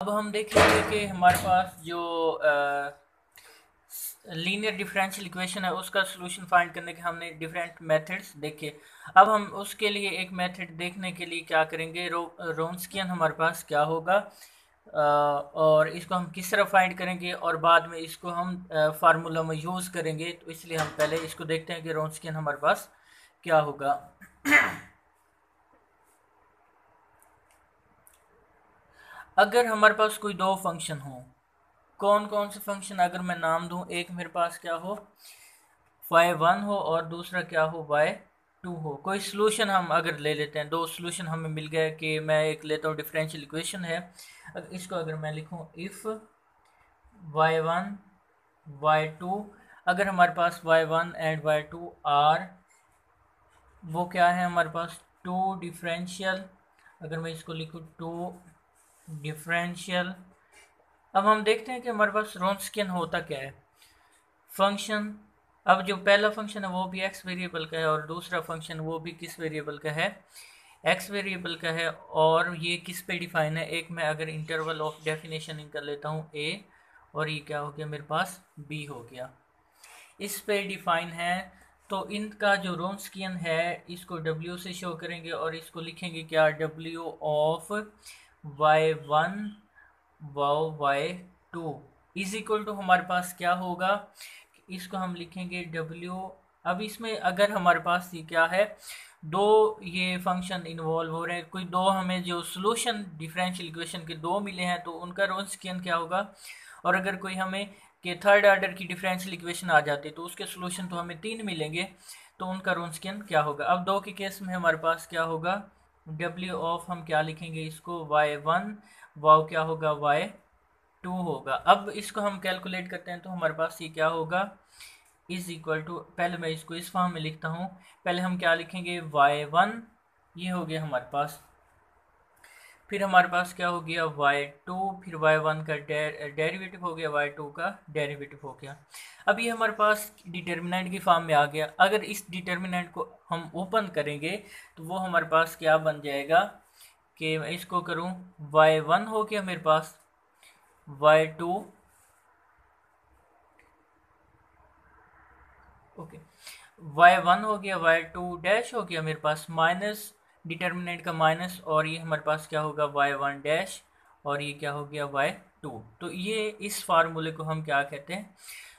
अब हम देखेंगे कि हमारे पास जो लीनियर डिफरेंशियल इक्वेशन है उसका सॉल्यूशन फाइंड करने के हमने डिफरेंट मेथड्स देखे। अब हम उसके लिए एक मेथड देखने के लिए क्या करेंगे, रोन्स्कियन हमारे पास क्या होगा और इसको हम किस तरह फाइंड करेंगे और बाद में इसको हम फार्मूला में यूज़ करेंगे। तो इसलिए हम पहले इसको देखते हैं कि रोन्स्कियन हमारे पास क्या होगा। अगर हमारे पास कोई दो फंक्शन हो, कौन कौन से फंक्शन अगर मैं नाम दूं, एक मेरे पास क्या हो y1 हो और दूसरा क्या हो y2 हो। कोई सोल्यूशन हम अगर ले लेते हैं, दो सोल्यूशन हमें मिल गया कि मैं एक लेता हूँ डिफरेंशियल इक्वेशन है। इसको अगर मैं लिखूँ इफ़ y1 y2, अगर हमारे पास y1 एंड y2 आर वो क्या है हमारे पास टू डिफरेंशियल, अगर मैं इसको लिखूँ टू डिफरेंशियल। अब हम देखते हैं कि हमारे पास रोन्स्कियन होता क्या है फंक्शन। अब जो पहला फंक्शन है वो भी एक्स वेरिएबल का है और दूसरा फंक्शन वो भी किस वेरिएबल का है, एक्स वेरिएबल का है। और ये किस पे डिफाइन है, एक मैं अगर इंटरवल ऑफ डेफिनेशन कर लेता हूँ ए और ये क्या हो गया मेरे पास बी हो गया, इस पे डिफाइन है। तो इनका जो रोन्स्कियन है इसको W से शो करेंगे और इसको लिखेंगे क्या, W of y1 y2 is equal to हमारे पास क्या होगा, इसको हम लिखेंगे W। अब इसमें अगर हमारे पास ये क्या है, दो ये फंक्शन इन्वॉल्व हो रहे हैं, कोई दो हमें जो सोल्यूशन डिफरेंशियल इक्वेशन के दो मिले हैं तो उनका रोन्स्कियन क्या होगा। और अगर कोई हमें कि थर्ड ऑर्डर की डिफरेंशियल इक्वेशन आ जाती है तो उसके सोल्यूशन तो हमें तीन मिलेंगे, तो उनका रोन्स्कियन क्या होगा। अब दो के केस में हमारे पास क्या होगा, W ऑफ हम क्या लिखेंगे इसको y1 वाव क्या होगा y2 होगा। अब इसको हम कैलकुलेट करते हैं तो हमारे पास ये क्या होगा इज इक्वल टू, पहले मैं इसको इस फॉर्म में लिखता हूँ, पहले हम क्या लिखेंगे y1, ये हो गया हमारे पास, फिर हमारे पास क्या हो गया y2, फिर y1 का डेरिवेटिव हो गया, y2 का डेरिवेटिव हो गया। अब ये हमारे पास डिटर्मिनेंट की फॉर्म में आ गया। अगर इस डिटर्मिनेंट को हम ओपन करेंगे तो वो हमारे पास क्या बन जाएगा कि मैं इसको करूं y1 हो गया मेरे पास, y2 ओके, y1 हो गया, y2 डैश हो गया मेरे पास, माइनस डिटर्मिनेंट का माइनस, और ये हमारे पास क्या होगा y1 डैश और ये क्या हो गया y2। तो ये इस फार्मूले को हम क्या कहते हैं,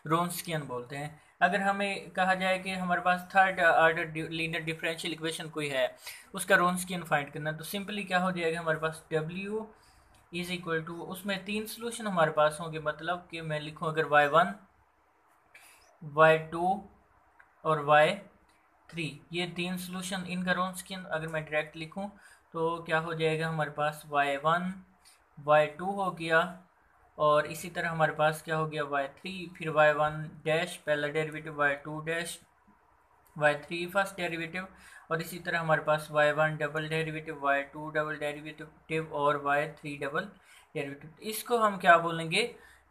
रोन्स्कियन बोलते हैं। अगर हमें कहा जाए कि हमारे पास third order linear differential equation कोई है उसका रोन्स्कियन फाइंड करना, तो सिंपली क्या हो जाएगा हमारे पास W इज इक्वल टू, उसमें तीन सोल्यूशन हमारे पास होंगे, मतलब कि मैं लिखूं अगर y1 y2 और y3, ये तीन सोल्यूशन इनका रोन्स्कियन अगर मैं डायरेक्ट लिखूं तो क्या हो जाएगा हमारे पास y1 y2 हो गया, और इसी तरह हमारे पास क्या हो गया y3, फिर y1 डैश पहला derivative, y2 dash y3 first derivative, और इसी तरह हमारे पास y1 double derivative, y2 double derivative और y3 डबल डेरिवेटिव। इसको हम क्या बोलेंगे,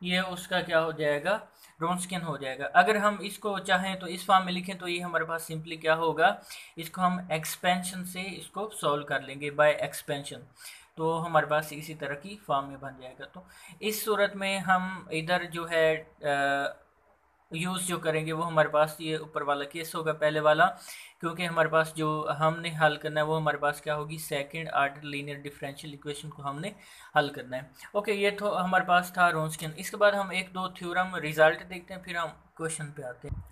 ये उसका क्या हो जाएगा, रोन्स्कियन हो जाएगा। अगर हम इसको चाहें तो इस फॉर्म में लिखें तो ये हमारे पास सिंपली क्या होगा, इसको हम एक्सपेंशन से इसको सॉल्व कर लेंगे बाय एक्सपेंशन, तो हमारे पास इसी तरह की फॉर्म में बन जाएगा। तो इस सूरत में हम इधर जो है यूज़ जो करेंगे वो हमारे पास ये ऊपर वाला केस होगा पहले वाला, क्योंकि हमारे पास जो हमने हल करना है वो हमारे पास क्या होगी, second order linear differential equation को हमने हल करना है। ओके, ये तो हमारे पास था रोन्स्कियन। इसके बाद हम एक दो थ्योरम रिजल्ट देखते हैं, फिर हम क्वेश्चन पे आते हैं।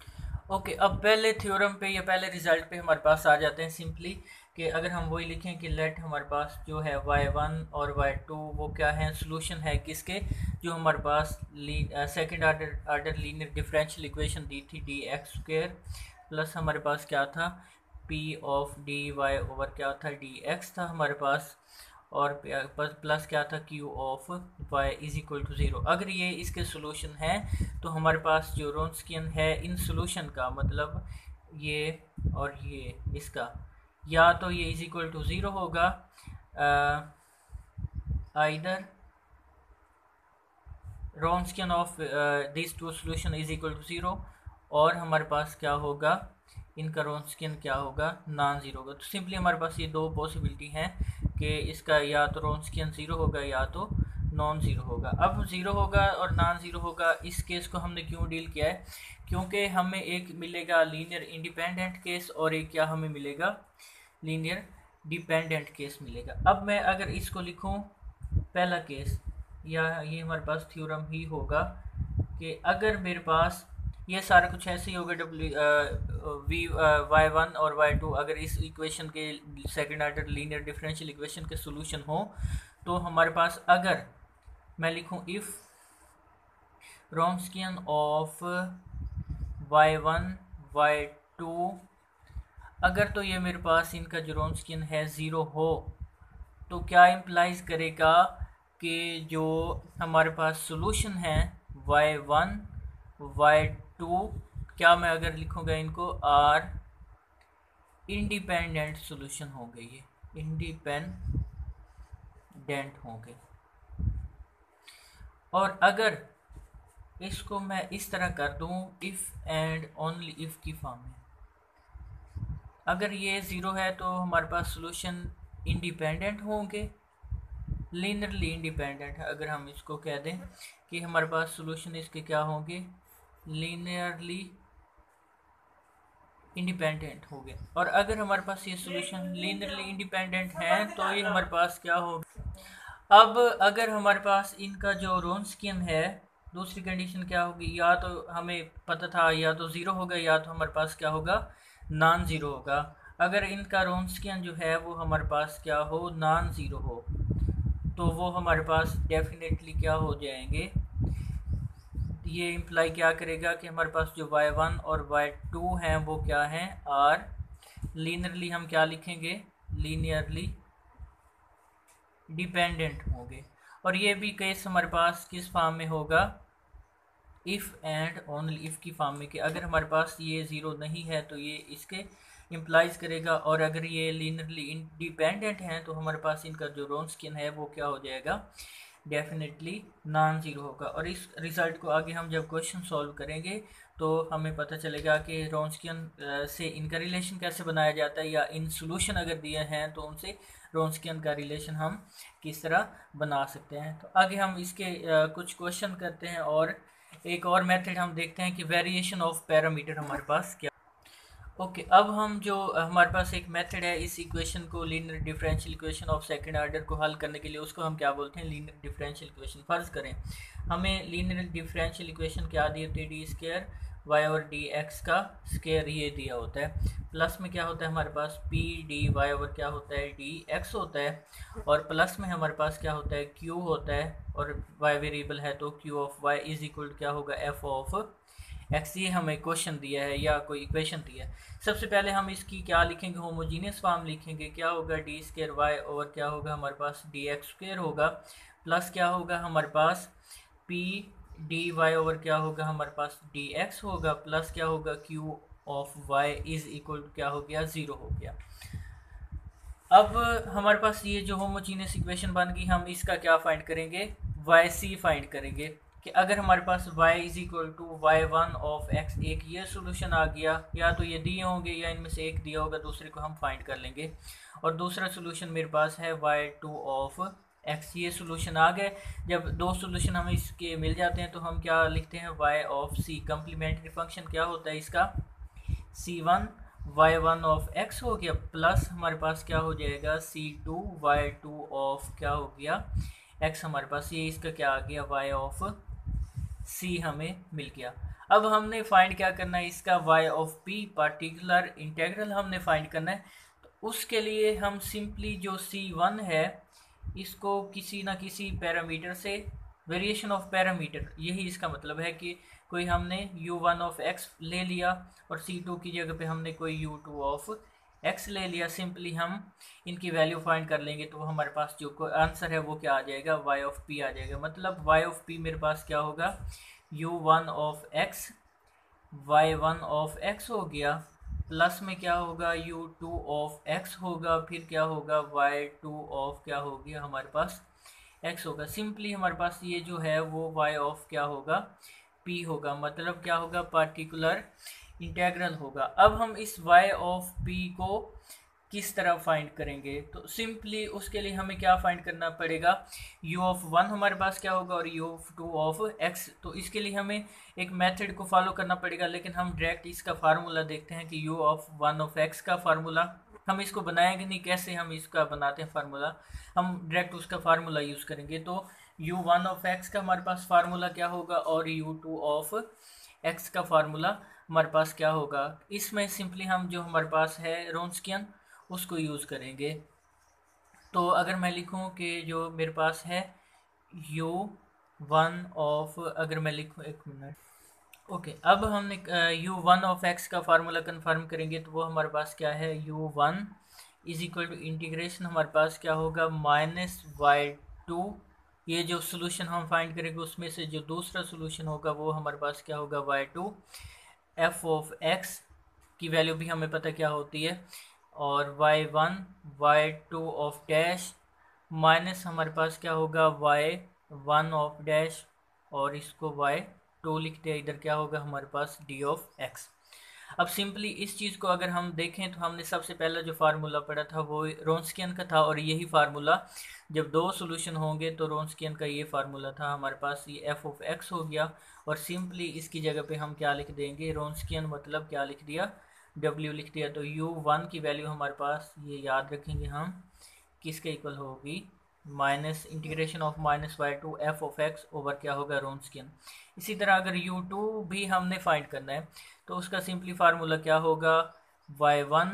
ओके, अब पहले थ्योरम पे या पहले रिजल्ट पे हमारे पास आ जाते हैं सिंपली, कि अगर हम वही लिखें कि लेट हमारे पास जो है y1 और y2 वो क्या है, सोल्यूशन है किसके, जो हमारे पास second order linear differential equation दी थी dx² प्लस हमारे पास क्या था p ऑफ dy ओवर क्या था dx था हमारे पास, और प्लस क्या था q of y is equal to 0। अगर ये इसके सोल्यूशन है तो हमारे पास जो रोन्स्कियन है इन सोल्यूशन का, मतलब ये और ये इसका, या तो ये इज इक्वल टू 0 होगा either Wronskian of this two solution is equal to 0, और हमारे पास क्या होगा, इनका रोन्स्कियन क्या होगा, नॉन ज़ीरो होगा। तो सिंपली हमारे पास ये दो पॉसिबिलिटी हैं कि इसका या तो रोन्स्कियन 0 होगा या तो नॉन ज़ीरो होगा। अब ज़ीरो होगा और नॉन ज़ीरो होगा, इस केस को हमने क्यों डील किया है, क्योंकि हमें एक मिलेगा लीनियर इंडिपेंडेंट केस और एक क्या हमें मिलेगा, लीनियर डिपेंडेंट केस मिलेगा। अब मैं अगर इसको लिखूं पहला केस, या ये हमारे पास थ्योरम ही होगा कि अगर मेरे पास ये सारा कुछ ऐसे ही होगा, y1 और y2 अगर इस इक्वेशन के second order linear differential equation के सोल्यूशन हो, तो हमारे पास अगर मैं लिखूं if Wronskian of y1 y2, अगर तो ये मेरे पास इनका जो Wronskian है ज़ीरो हो, तो क्या इम्प्लाइज करेगा कि जो हमारे पास सोल्यूशन है y1 y2, क्या मैं अगर लिखूँगा इनको आर इंडिपेंडेंट सोल्यूशन होंगे, ये इंडिपेंडेंट होंगे। और अगर इसको मैं इस तरह कर दूं इफ़ एंड ओनली इफ़ की फॉर्म में, अगर ये ज़ीरो है तो हमारे पास सोल्यूशन इंडिपेंडेंट होंगे, लीनियरली इंडिपेंडेंट है। अगर हम इसको कह दें कि हमारे पास सोल्यूशन इसके क्या होंगे, लीनियरली इंडिपेंडेंट हो गया। और अगर हमारे पास ये सोल्यूशन लीनियरली इंडिपेंडेंट है तो ये हमारे पास क्या होगा। अब अगर हमारे पास इनका जो Wronskian है, दूसरी कंडीशन क्या होगी, या तो हमें पता था या तो ज़ीरो होगा या तो हमारे पास क्या होगा, नॉन ज़ीरो होगा। अगर इनका Wronskian जो है वो हमारे पास क्या हो, नॉन ज़ीरो हो, तो वो हमारे पास डेफिनेटली क्या हो जाएंगे, ये इम्प्लाई क्या करेगा कि हमारे पास जो y1 और y2 हैं वो क्या हैं, आर लीनियरली, हम क्या लिखेंगे, लीनियरली डिपेंडेंट होंगे। और ये भी केस हमारे पास किस फॉर्म में होगा, इफ़ एंड ओनली इफ़ की फॉर्म में, कि अगर हमारे पास ये ज़ीरो नहीं है तो ये इसके इम्प्लाइज करेगा, और अगर ये लीनियरली इंडिपेंडेंट हैं तो हमारे पास इनका जो Wronskian है वो क्या हो जाएगा, डेफिनेटली नॉन ज़ीरो होगा। और इस रिज़ल्ट को आगे हम जब क्वेश्चन सॉल्व करेंगे तो हमें पता चलेगा कि Wronskian से इनका रिलेशन कैसे बनाया जाता है, या इन सोल्यूशन अगर दिए हैं तो उनसे Wronskian का रिलेशन हम किस तरह बना सकते हैं। तो आगे हम इसके कुछ क्वेश्चन करते हैं, और एक और मेथड हम देखते हैं कि वेरिएशन ऑफ पैरामीटर हमारे पास क्या। ओके, अब हम जो हमारे पास एक मेथड है इस इक्वेशन को, linear differential equation of second order को हल करने के लिए, उसको हम क्या बोलते हैं, लीनियर डिफरेंशियल इक्वेशन। फर्ज करें हमें लीनियर डिफरेंशियल इक्वेशन क्या दी होती है, डी स्क्वायर वाई और डी एक्स का स्क्वायर ये दिया होता है, प्लस में क्या होता है हमारे पास पी डी वाई और क्या होता है डी एक्स होता है, और प्लस में हमारे पास क्या होता है क्यू होता है, और वाई वेरिएबल है तो Q of Y is equal क्या होगा, एफ ऑफ एक्स। ये हमें क्वेश्चन दिया है या कोई इक्वेशन दिया है। सबसे पहले हम इसकी क्या लिखेंगे, होमोजीनियस फॉर्म लिखेंगे, क्या होगा डी स्क्वायर वाई और क्या होगा हमारे पास डी एक्स स्क्वायर होगा, प्लस क्या होगा हमारे पास पी डी वाई ओवर क्या होगा हमारे पास डी एक्स होगा, प्लस क्या होगा q of Y is equal क्या हो गया, ज़ीरो हो गया। अब हमारे पास ये जो होमोजीनियस इक्वेशन बन गई, हम इसका क्या फाइंड करेंगे, वाई सी फाइंड करेंगे, कि अगर हमारे पास y is equal to y1 of x, एक ये सोल्यूशन आ गया, या तो ये दिए होंगे या इनमें से एक दिया होगा, दूसरे को हम फाइंड कर लेंगे, और दूसरा सोल्यूशन मेरे पास है y2 ऑफ x, ये सोल्यूशन आ गए। जब दो सोल्यूशन हमें इसके मिल जाते हैं तो हम क्या लिखते हैं, y of c, complementary function क्या होता है इसका, c1 y1 ऑफ x हो गया, प्लस हमारे पास क्या हो जाएगा c2 y2 ऑफ क्या हो गया x, हमारे पास ये इसका क्या आ गया y ऑफ c हमें मिल गया। अब हमने फाइंड क्या करना है, इसका y of p particular integral हमने फाइंड करना है। तो उसके लिए हम सिंपली जो c1 है इसको किसी ना किसी पैरामीटर से, वेरिएशन ऑफ पैरामीटर, यही इसका मतलब है कि कोई हमने u1 ऑफ x ले लिया और c2 की जगह पे हमने कोई u2 ऑफ x ले लिया, सिंपली हम इनकी वैल्यू फाइंड कर लेंगे तो हमारे पास जो आंसर है वो क्या आ जाएगा, y ऑफ p आ जाएगा। मतलब y ऑफ p मेरे पास क्या होगा, u1 of x y1 of x हो गया, प्लस में क्या होगा u2 ऑफ x होगा, फिर क्या होगा y2 ऑफ क्या हो गया हमारे पास x होगा। सिंपली हमारे पास ये जो है वो y ऑफ क्या होगा, p होगा, मतलब क्या होगा, पार्टिकुलर इंटेग्रल होगा। अब हम इस y ऑफ p को किस तरह फाइंड करेंगे, तो सिंपली उसके लिए हमें क्या फाइंड करना पड़ेगा, u ऑफ 1 हमारे पास क्या होगा और u ऑफ 2 ऑफ x। तो इसके लिए हमें एक मेथड को फॉलो करना पड़ेगा, लेकिन हम डायरेक्ट इसका फार्मूला देखते हैं कि u ऑफ 1 ऑफ x का फार्मूला हम इसको बनाएंगे नहीं, कैसे हम इसका बनाते हैं फार्मूला, हम डायरेक्ट उसका फार्मूला यूज़ करेंगे। तो u1 ऑफ x का हमारे पास फार्मूला क्या होगा और u2 ऑफ x का फार्मूला हमारे पास क्या होगा। इसमें सिंपली हम जो हमारे पास है रोन्सकियन उसको यूज़ करेंगे। तो अगर मैं लिखूं कि जो मेरे पास है u1 ऑफ, अगर मैं लिखूं, एक मिनट, ओके, अब हमने u1 ऑफ x का फार्मूला कन्फर्म करेंगे, तो वो हमारे पास क्या है, u1 is equal to integration हमारे पास क्या होगा -y2। ये जो सोल्यूशन हम फाइंड करेंगे उसमें से जो दूसरा सोल्यूशन होगा वो हमारे पास क्या होगा y2, f ऑफ x की वैल्यू भी हमें पता क्या होती है, और y1 y2 of dash minus हमारे पास क्या होगा y1 ऑफ डैश, और इसको y2 लिखते हैं, इधर क्या होगा हमारे पास d ऑफ x। अब सिंपली इस चीज़ को अगर हम देखें तो हमने सबसे पहला जो फार्मूला पढ़ा था वो रोन्सकियन का था, और यही फार्मूला जब दो सोल्यूशन होंगे तो रोन्सकियन का ये फार्मूला था हमारे पास, ये f ऑफ x हो गया, और सिंपली इसकी जगह पे हम क्या लिख देंगे, रोन्सकियन मतलब क्या लिख दिया, w लिख दिया। तो u1 की वैल्यू हमारे पास, ये याद रखेंगे हम, किसके इक्वल होगी, minus integration of -y2 f of x over क्या होगा रोन्सकियन। इसी तरह अगर u2 भी हमने फाइंड करना है तो उसका सिंपली फार्मूला क्या होगा, y1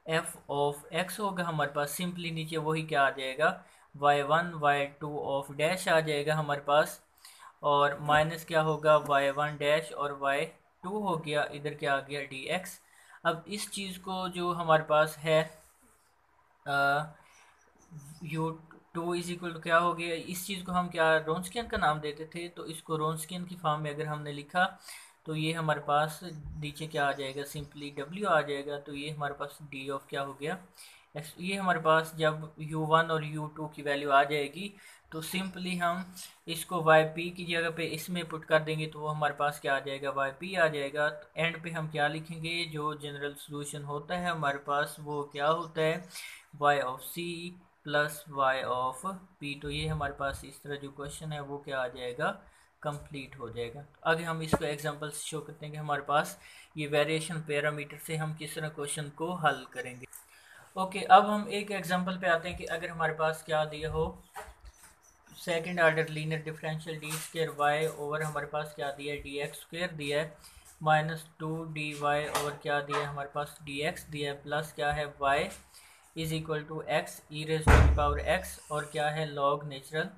f ऑफ x होगा हमारे पास, सिंपली नीचे वही क्या आ जाएगा, y1 y2 ऑफ डैश आ जाएगा हमारे पास, और माइनस क्या होगा y1 डैश और y2 हो गया, इधर क्या आ गया dx। अब इस चीज़ को जो हमारे पास है u2 इज इक्वल टू क्या हो गया, इस चीज़ को हम क्या रोन्सकियन का नाम देते थे, तो इसको रोन्सकियन की फॉर्म में अगर हमने लिखा तो ये हमारे पास नीचे क्या आ जाएगा, सिंपली w आ जाएगा। तो ये हमारे पास d ऑफ क्या हो गया x। ये हमारे पास जब u1 और u2 की वैल्यू आ जाएगी तो सिंपली हम इसको yp की जगह पे इसमें पुट कर देंगे, तो वो हमारे पास क्या आ जाएगा, yp आ जाएगा। तो एंड पे हम क्या लिखेंगे, जो जनरल सोल्यूशन होता है हमारे पास वो क्या होता है, y of c plus y of p। तो ये हमारे पास इस तरह जो क्वेश्चन है वो क्या आ जाएगा, कंप्लीट हो जाएगा। तो आगे हम इसको एग्जांपल से शो करते हैं कि हमारे पास ये वेरिएशन पैरामीटर से हम किस तरह क्वेश्चन को हल करेंगे। ओके, अब हम एक एग्जांपल पे आते हैं कि अगर हमारे पास क्या दिया हो, second order linear differential d square y over हमारे पास क्या दिया है, डी एक्स स्क्वायर दिया है, -2 dy ओवर क्या दिया है हमारे पास, dx दिया है, प्लस क्या है y is equal to x e raise to the power x, और क्या है लॉग नेचुरल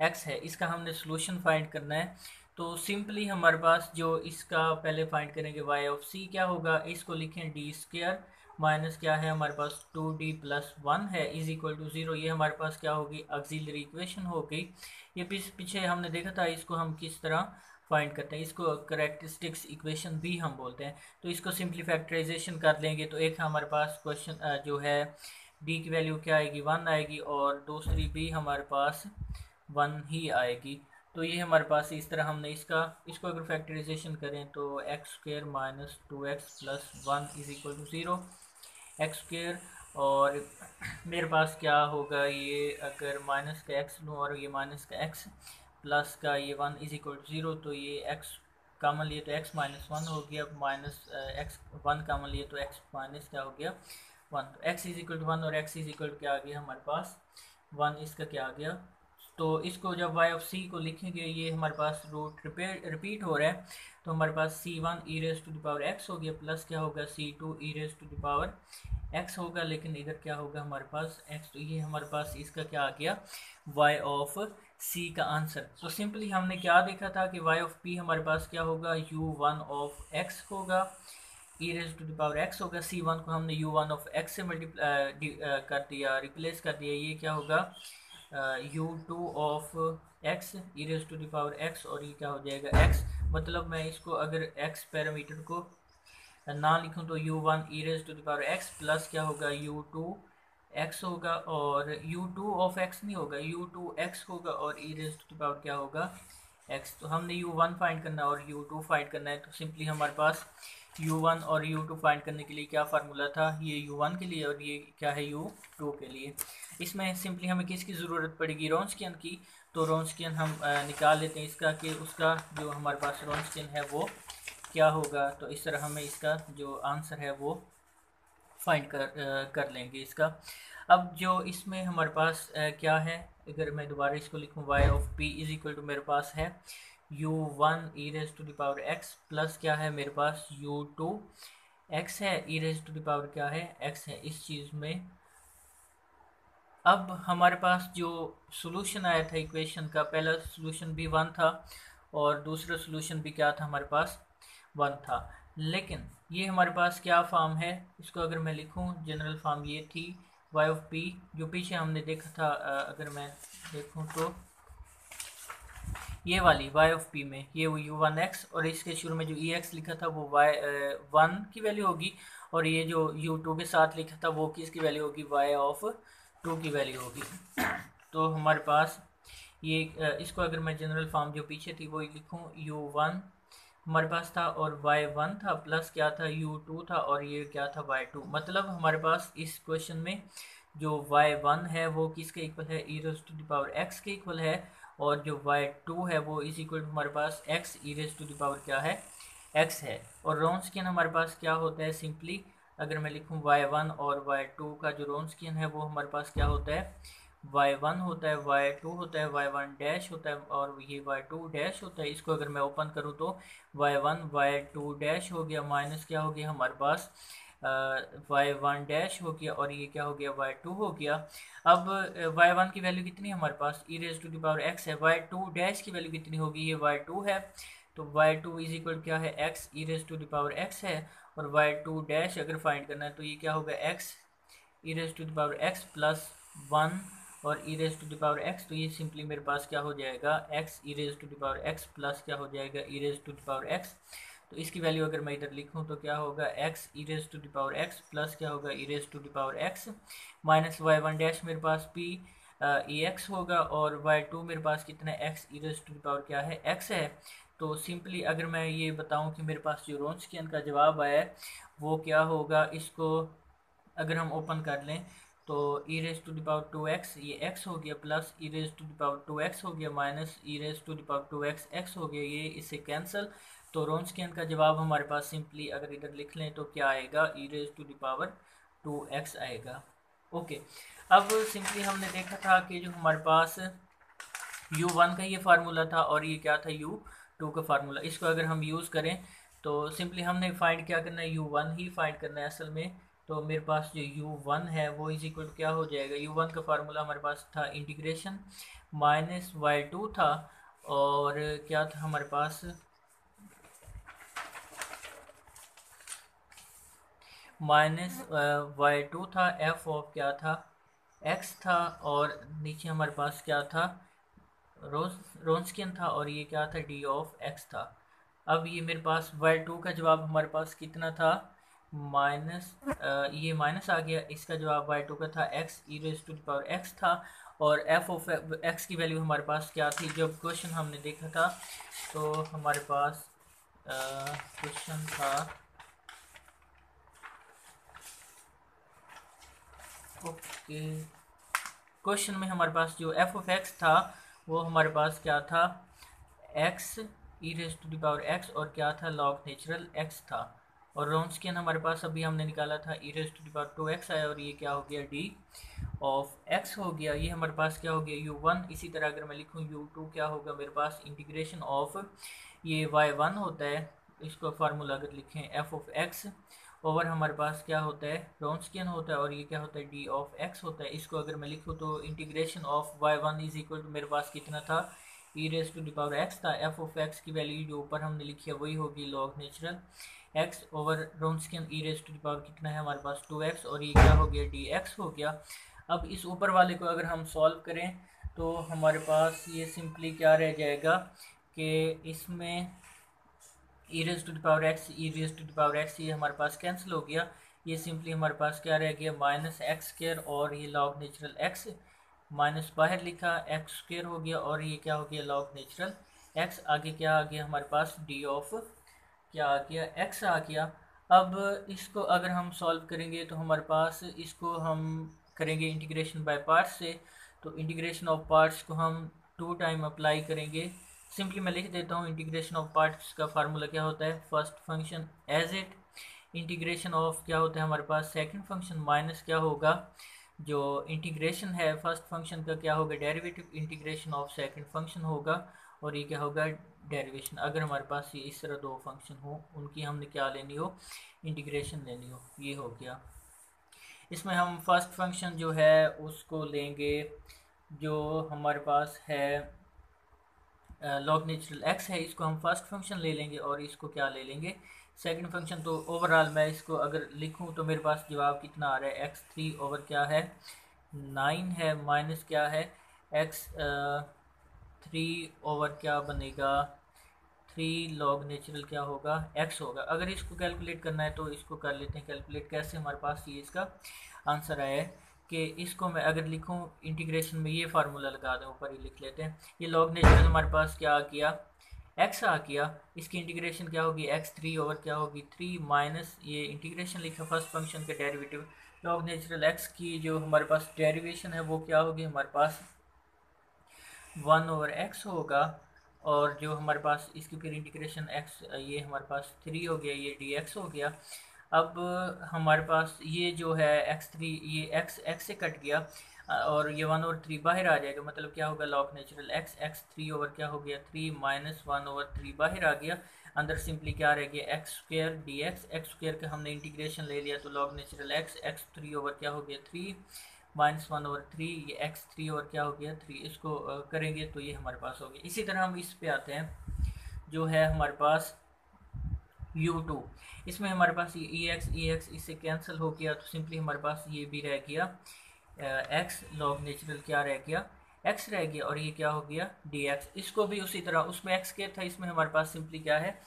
x है। इसका हमने सोल्यूशन फाइंड करना है। तो सिंपली हमारे पास जो इसका पहले फाइंड करेंगे y ऑफ c क्या होगा, इसको लिखें डी स्क्वायर माइनस क्या है हमारे पास 2d प्लस 1 है इज इक्वल टू 0। ये हमारे पास क्या होगी, ऑक्सिलरी इक्वेशन हो गई। ये पीछे हमने देखा था इसको हम किस तरह फाइंड करते हैं, इसको करेक्टरिस्टिक्स इक्वेशन भी हम बोलते हैं। तो इसको सिंपली फैक्टराइजेशन कर लेंगे तो एक हमारे पास क्वेश्चन जो है d की वैल्यू क्या आएगी, 1 आएगी, और दूसरी भी हमारे पास 1 ही आएगी। तो ये हमारे पास इस तरह हमने इसको अगर फैक्टराइजेशन करें तो x square minus 2x plus 1 is equal to 0 x square, और मेरे पास क्या होगा, ये अगर माइनस का x लूँ और ये माइनस का x प्लस का ये 1 इज इक्वल टू 0, तो ये x कॉमन लिए तो x माइनस 1 हो गया, माइनस x 1 कॉमन लिए तो x माइनस क्या हो गया 1। तो x इज इक्वल टू 1 और x इज इक्वल टू क्या आ गया हमारे पास 1, इसका क्या आ गया। तो इसको जब y ऑफ c को लिखेंगे, ये हमारे पास रूट रिपीट हो रहा है, तो हमारे पास c1 e raise to the power x हो गया, प्लस क्या होगा c2 e raise to the power x होगा, लेकिन इधर क्या होगा हमारे पास x। तो ये हमारे पास इसका क्या आ गया y ऑफ c का आंसर। तो सिंपली हमने क्या देखा था कि y ऑफ p हमारे पास क्या होगा, u1 ऑफ x होगा, e raise to the power x होगा, c1 को हमने u1 ऑफ x से मल्टीप्लाई कर दिया, रिप्लेस कर दिया, ये क्या होगा u2 of x e raise to the power x, और ये क्या हो जाएगा x। मतलब मैं इसको अगर x पैरामीटर को ना लिखूं तो u1 e raise to the power x plus क्या होगा u2 x होगा, और u2 ऑफ x नहीं होगा, u2 x होगा, और ई रेज टू द पावर क्या होगा एक्स। तो हमने u1 फाइंड करना है और u2 फाइंड करना है, तो सिंपली हमारे पास u1 और u2 फाइंड करने के लिए क्या फार्मूला था, ये u1 के लिए और ये क्या है u2 के लिए। इसमें सिंपली हमें किसकी ज़रूरत पड़ेगी, रॉन्सकियन की। तो रॉन्सकियन हम निकाल लेते हैं इसका कि उसका जो हमारे पास रॉन्सकियन है वो क्या होगा। तो इस तरह हमें इसका जो आंसर है वो फाइंड कर लेंगे इसका। अब जो इसमें हमारे पास क्या है, अगर मैं दोबारा इसको लिखूँ y of p is equal to मेरे पास है u1 e raise to the power x plus क्या है मेरे पास u2 x है, e raise to the power क्या है x है इस चीज़ में। अब हमारे पास जो सोल्यूशन आया था इक्वेशन का, पहला सोल्यूशन भी 1 था और दूसरा सोल्यूशन भी क्या था हमारे पास 1 था। लेकिन ये हमारे पास क्या फॉर्म है, इसको अगर मैं लिखूं जनरल फॉर्म ये थी y ऑफ p, जो पीछे हमने देखा था अगर मैं देखूं तो ये वाली y ऑफ p में ये u1x और इसके शुरू में जो ex लिखा था वो y1 की वैल्यू होगी और ये जो u2 के साथ लिखा था वो किसकी वैल्यू होगी, y ऑफ 2 की वैल्यू होगी। तो हमारे पास ये इसको अगर मैं जनरल फॉर्म जो पीछे थी वो लिखूँ u1 हमारे पास था और y1 था प्लस क्या था u2 था और ये क्या था y2। मतलब हमारे पास इस क्वेश्चन में जो y1 है वो किसके इक्वल है, e raise to the power x के इक्वल है और जो y2 है वो इज इक्वल टू हमारे पास x e raise to the power क्या है x है। और रॉन्सकियन हमारे पास क्या होता है, सिंपली अगर मैं लिखूँ y1 और y2 का जो रॉन्सकियन है वो हमारे पास क्या होता है y1 होता है, y2 होता है, y1 डैश होता है और ये y2 डैश होता है। इसको अगर मैं ओपन करूँ तो y1 y2 डैश हो गया माइनस क्या हो गया हमारे पास y1 डैश हो गया और ये क्या हो गया y2 हो गया। अब y1 की वैल्यू कितनी है हमारे पास, e raise to the power x है, y2 डैश की वैल्यू कितनी होगी, ये y2 है। तो y2 इज इक्वल क्या है x e raise to the power x है और y2 डैश अगर फाइंड करना है तो ये क्या होगा x e raise to the power x plus 1 और e raise to the power x। तो ये सिंपली मेरे पास क्या हो जाएगा x e raise to the power x plus क्या हो जाएगा e raise to the power x। तो इसकी वैल्यू अगर मैं इधर लिखूं तो क्या होगा x e raise to the power x plus क्या होगा e raise to the power x minus y1 dash मेरे पास p e x होगा और y2 मेरे पास कितना है x e raise to the power क्या है x है। तो सिंपली अगर मैं ये बताऊं कि मेरे पास जो रॉन्सकियन का जवाब आया है वो क्या होगा, इसको अगर हम ओपन कर लें तो e raise to the power 2x ये x हो गया plus e raise to the power 2x हो गया minus e raise to the power 2x x हो गया, ये इससे कैंसिल। तो रॉन्सकियन का जवाब हमारे पास सिंपली अगर इधर लिख लें तो क्या आएगा, e raise to the power 2x आएगा। ओके, अब सिंपली हमने देखा था कि जो हमारे पास u1 का ये फार्मूला था और ये क्या था u2 का फार्मूला, इसको अगर हम यूज़ करें तो सिंपली हमने फाइंड क्या करना है, u1 ही फाइंड करना है असल में। तो मेरे पास जो u1 है वो इज इक्वल क्या हो जाएगा, u1 का फार्मूला हमारे पास था इंटीग्रेशन माइनस y2 था और क्या था हमारे पास माइनस y2 था, f ऑफ क्या था x था और नीचे हमारे पास क्या था रॉन्सकियन था और ये क्या था d ऑफ x था। अब ये मेरे पास y2 का जवाब हमारे पास कितना था माइनस ये माइनस आ गया, इसका जवाब y2 का था x e raise to the power x था और f ऑफ x की वैल्यू हमारे पास क्या थी, जब क्वेश्चन हमने देखा था तो हमारे पास क्वेश्चन था ओके क्वेश्चन में हमारे पास जो f ऑफ x था वो हमारे पास क्या था x e raise to the power x और क्या था लॉग नेचुरल x था और रॉन्सकियन हमारे पास अभी हमने निकाला था e raise to the power 2x आया और ये क्या हो गया d ऑफ x हो गया। ये हमारे पास क्या हो गया u1। इसी तरह अगर मैं लिखूँ u2 क्या होगा मेरे पास इंटीग्रेशन ऑफ ये y1 होता है, इसको फार्मूला अगर लिखें f ऑफ x ओवर हमारे पास क्या होता है रॉन्सकियन होता है और ये क्या होता है d ऑफ x होता है। इसको अगर मैं लिखूँ तो integration of y1 is equal to मेरे पास कितना था e raise to the power x था, f ऑफ x की वैल्यू जो ऊपर हमने लिखी है वही होगी log natural x over Wronskian e raise to the power कितना है हमारे पास 2x और ये क्या हो गया dx हो गया। अब इस ऊपर वाले को अगर हम सॉल्व करें तो हमारे पास ये सिंपली क्या रह जाएगा कि इसमें e raise to the power x e raise to the power x ये हमारे पास कैंसिल हो गया, ये सिंपली हमारे पास क्या रह गया माइनस एक्स स्क्र और ये लॉग नेचुरल x माइनस बाहर लिखा एक्स स्क्र हो गया और ये क्या हो गया लॉग नेचुरल एक्स आगे क्या आ गया हमारे पास, डी ऑफ क्या आ गया, एक्स आ गया। अब इसको अगर हम सॉल्व करेंगे तो हमारे पास, इसको हम करेंगे इंटीग्रेशन बाय पार्ट्स से, तो इंटीग्रेशन ऑफ पार्ट्स को हम 2 टाइम अप्लाई करेंगे। सिंपली मैं लिख देता हूँ, इंटीग्रेशन ऑफ पार्ट्स का फार्मूला क्या होता है, first function as it, integration of क्या होता है हमारे पास, सेकंड फंक्शन माइनस क्या होगा, जो इंटीग्रेशन है फर्स्ट फंक्शन का क्या होगा, derivative integration of second function होगा, और ये क्या होगा, डेरिवेशन। अगर हमारे पास ये इस तरह 2 फंक्शन हो, उनकी हमने क्या लेनी हो, इंटीग्रेशन लेनी हो, ये हो गया। इसमें हम फर्स्ट फंक्शन जो है उसको लेंगे, जो हमारे पास है लॉग नेचुरल एक्स है, इसको हम फर्स्ट फंक्शन ले लेंगे, और इसको क्या ले लेंगे, सेकंड फंक्शन। तो ओवरऑल मैं इसको अगर लिखूं तो मेरे पास जवाब कितना आ रहा है, एक्स 3 ओवर क्या है 9 है, माइनस क्या है एक्स 3 ओवर क्या बनेगा 3 लॉग नेचुरल क्या होगा एक्स होगा। अगर इसको कैलकुलेट करना है तो इसको कर लेते हैं कैलकुलेट, कैसे हमारे पास ये इसका आंसर आया है कि इसको मैं अगर लिखूं इंटीग्रेशन में, ये फार्मूला लगा दें, ऊपर ही लिख लेते हैं, ये लॉग नेचुरल हमारे पास क्या आ गया, एक्स आ गया, इसकी इंटीग्रेशन क्या होगी, एक्स 3 ओवर क्या होगी 3 माइनस ये इंटीग्रेशन लिखा फर्स्ट फंक्शन के डेरिवेटिव लॉग नेचुरल एक्स की जो हमारे पास डेरिवेशन है वो क्या होगी हमारे पास 1 ओवर एक्स होगा, और जो हमारे पास इसकी फिर इंटीग्रेशन एक्स, ये हमारे पास 3 हो गया, ये डी एक्स हो गया। अब हमारे पास ये जो है x3, ये x से कट गया, और ये 1 ओवर 3 बाहर आ जाएगा, मतलब क्या होगा लॉग नेचुरल x 3 ओवर क्या हो गया 3 माइनस 1 ओवर 3 बाहर आ गया, अंदर सिंपली क्या रह गया x square D x square का हमने इंटीग्रेशन ले लिया, तो लॉग नेचुरल x 3 ओवर क्या हो गया 3 माइनस 1 ओवर 3, ये x 3 ओवर क्या हो गया 3, इसको करेंगे तो ये हमारे पास हो गया। इसी तरह हम इस पे आते हैं, जो है हमारे पास u2, इसमें हमारे पास ये एक्स इससे कैंसिल हो गया, तो सिंपली हमारे पास ये भी रह गया x लॉग नेचुरल क्या रह गया x रह गया, और ये क्या हो गया dx। इसको भी उसी तरह, उसमें x के था, इसमें हमारे पास सिंपली क्या है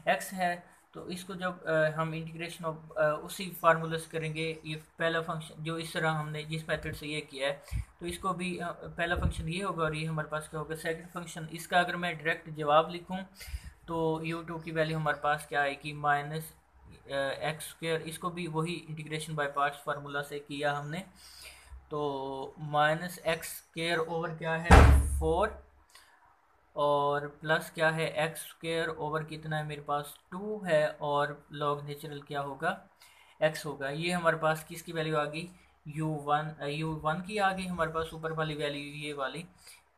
x है, तो इसको जब हम इंटीग्रेशन ऑफ उसी फार्मूला से करेंगे, ये पहला फंक्शन जो इस तरह हमने जिस मेथड से ये किया है, तो इसको भी पहला फंक्शन ये होगा, और ये हमारे पास क्या होगा सेकंड फंक्शन। इसका अगर मैं डायरेक्ट जवाब लिखूं तो u2 की वैल्यू हमारे पास क्या आएगी माइनस एक्स स्क्र, इसको भी वही इंटीग्रेशन बाय पार्ट्स फार्मूला से किया हमने, तो माइनस एक्स स्क्र ओवर क्या है 4, और प्लस क्या है एक्स स्क्र ओवर कितना है मेरे पास 2 है, और लॉग नेचुरल क्या होगा x होगा। ये हमारे पास किसकी वैल्यू आ गई u1 की आ गई हमारे पास, ऊपर वाली वैल्यू ये वाली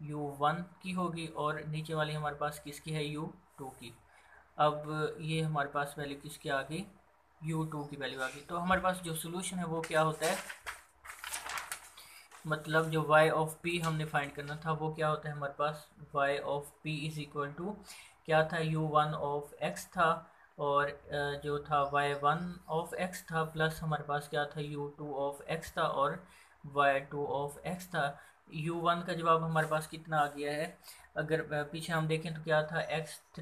u1 की होगी, और नीचे वाली हमारे पास किसकी है u2 की। अब ये हमारे पास वैल्यू किसकी आ गई u2 की वैल्यू आ गई। तो हमारे पास जो सोल्यूशन है वो क्या होता है, मतलब जो y ऑफ p हमने फाइंड करना था वो क्या होता है हमारे पास, y of p is equal to क्या था u1 ऑफ x था, और जो था y1 ऑफ x था, प्लस हमारे पास क्या था u2 ऑफ x था, और y2 ऑफ x था। u1 का जवाब हमारे पास कितना आ गया है, अगर पीछे हम देखें तो क्या था x3